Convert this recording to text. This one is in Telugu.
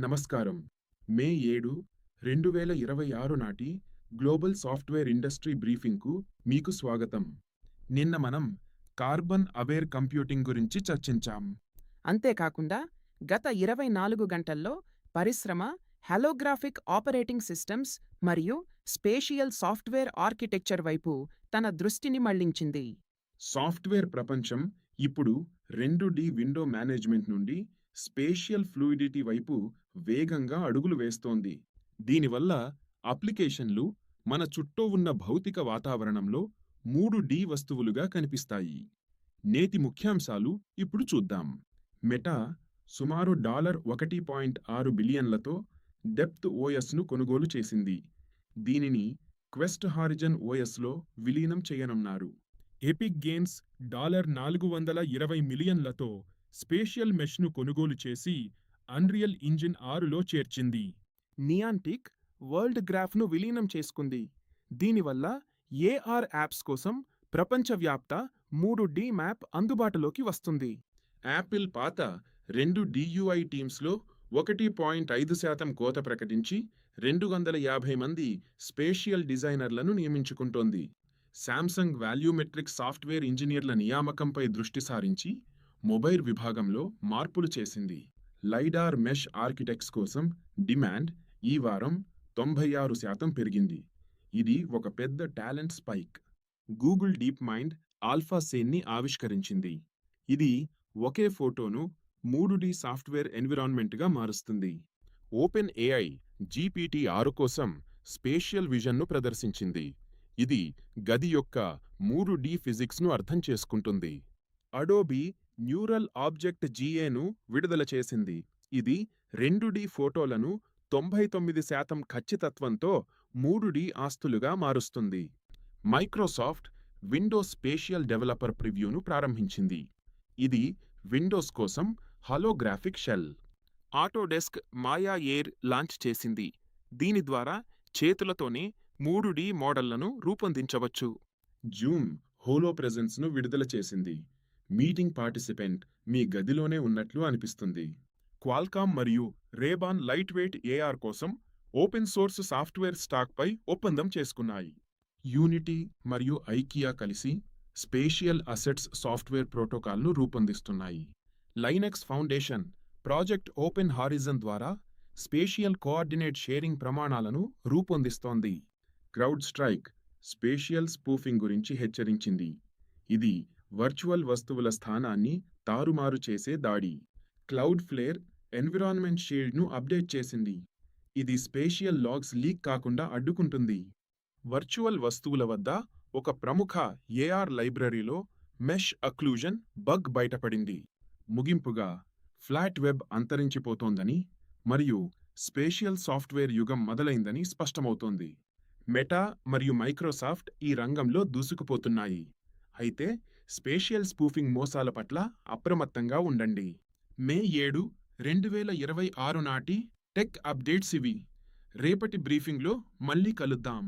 నమస్కారం. మే 7, 2026 నాటి గ్లోబల్ సాఫ్ట్వేర్ ఇండస్ట్రీ బ్రీఫింగ్కు మీకు స్వాగతం. నిన్న మనం కార్బన్ అవేర్ కంప్యూటింగ్ గురించి చర్చించాం. అంతేకాకుండా గత 24 గంటల్లో పరిశ్రమ హాలోగ్రాఫిక్ ఆపరేటింగ్ సిస్టమ్స్ మరియు స్పేషియల్ సాఫ్ట్వేర్ ఆర్కిటెక్చర్ వైపు తన దృష్టిని మళ్లించింది. సాఫ్ట్వేర్ ప్రపంచం ఇప్పుడు 2D విండో మేనేజ్మెంట్ నుండి స్పేషియల్ ఫ్లూయిడిటీ వైపు వేగంగా అడుగులు వేస్తోంది. దీనివల్ల అప్లికేషన్లు మన చుట్టూ ఉన్న భౌతిక వాతావరణంలో 3D వస్తువులుగా కనిపిస్తాయి. నేటి ముఖ్యాంశాలు ఇప్పుడు చూద్దాం. మెటా సుమారు $1.6 బిలియన్లతో డెప్త్ ఓఎస్ను కొనుగోలు చేసింది. దీనిని క్వెస్ట్ హారిజన్ ఓఎస్లో విలీనం చేయనున్నారు. ఎపిక్ గేమ్స్ $420 మిలియన్లతో స్పేషియల్ మెష్ను కొనుగోలు చేసి అన్రియల్ ఇంజిన్ 6లో చేర్చింది. నియాంటిక్ వరల్డ్ గ్రాఫ్ను విలీనం చేసుకుంది. దీనివల్ల ఏఆర్ యాప్స్ కోసం ప్రపంచవ్యాప్త 3D మ్యాప్ అందుబాటులోకి వస్తుంది. యాపిల్ పాత 2 DUI టీమ్స్లో 1.5% కోత ప్రకటించి 250 మంది స్పేషియల్ డిజైనర్లను నియమించుకుంటోంది. శాంసంగ్ వాల్యూమెట్రిక్ సాఫ్ట్వేర్ ఇంజనీర్ల నియామకంపై దృష్టి సారించి మొబైల్ విభాగంలో మార్పులు చేసింది. లైడార్ మెష్ ఆర్కిటెక్ట్స్ కోసం డిమాండ్ ఈ వారం 96% పెరిగింది. ఇది ఒక పెద్ద talent spike. Google DeepMind alpha సేన్ని ఆవిష్కరించింది. ఇది ఒకే ఫోటోను 3D సాఫ్ట్వేర్ ఎన్విరాన్మెంట్గా మారుస్తుంది. ఓపెన్ ఏఐ GPT-6 కోసం స్పేషియల్ విజన్ను ప్రదర్శించింది. ఇది గది యొక్క 3D ఫిజిక్స్ను అర్థం చేసుకుంటుంది. అడోబీ న్యూరల్ ఆబ్జెక్ట్ GAను విడుదల చేసింది. ఇది 2D ఫోటోలను 99% ఖచ్చితత్వంతో 3D ఆస్తులుగా మారుస్తుంది. మైక్రోసాఫ్ట్ విండోస్ స్పేషియల్ డెవలపర్ ప్రివ్యూను ప్రారంభించింది. ఇది విండోస్ కోసం హాలోగ్రాఫిక్ షెల్. ఆటోడెస్క్ మాయా ఎయిర్ లాంచ్ చేసింది. దీని ద్వారా చేతులతోనే 3D మోడళ్లను రూపొందించవచ్చు. జూమ్ హోలో ప్రెజెన్స్ను విడుదల చేసింది. మీటింగ్ పార్టిసిపెంట్ మీ గదిలోనే ఉన్నట్లు అనిపిస్తుంది. క్వాల్కామ్ మరియు రేబాన్ లైట్ వెయిట్ ఏఆర్ కోసం ఓపెన్ సోర్స్ సాఫ్ట్వేర్ స్టాక్పై ఒప్పందం చేసుకున్నాయి. యూనిటీ మరియు ఐకియా కలిసి స్పేషియల్ అసెట్స్ సాఫ్ట్వేర్ ప్రోటోకాల్ను రూపొందిస్తున్నాయి. Linux Foundation project Open Horizon ద్వారా స్పేషియల్ కోఆర్డినేట్ షేరింగ్ ప్రమాణాలను రూపొందిస్తోంది. క్రౌడ్ స్ట్రైక్ స్పేషియల్ స్పూఫింగ్ గురించి హెచ్చరించింది. ఇది వర్చువల్ వస్తువుల స్థానాన్ని తారుమారు చేసే దాడి. క్లౌడ్ ఫ్లేర్ ఎన్విరాన్మెంట్ షీల్డ్ను అప్డేట్ చేసింది. ఇది స్పేషియల్ లాగ్స్ లీక్ కాకుండా అడ్డుకుంటుంది. వర్చువల్ వస్తువుల వద్ద ఒక ప్రముఖ ఏఆర్ లైబ్రరీలో మెష్ అక్లూజన్ బగ్ బయటపడింది. ముగింపుగా ఫ్లాట్ వెబ్ అంతరించిపోతోందని మరియు స్పేషియల్ సాఫ్ట్వేర్ యుగం మొదలైందని స్పష్టమవుతోంది. మెటా మరియు మైక్రోసాఫ్ట్ ఈ రంగంలో దూసుకుపోతున్నాయి. అయితే స్పేషియల్ స్పూఫింగ్ మోసాల పట్ల అప్రమత్తంగా ఉండండి. మే 7, 2026 నాటి టెక్ అప్డేట్స్ ఇవి. రేపటి బ్రీఫింగ్లో మళ్ళీ కలుద్దాం.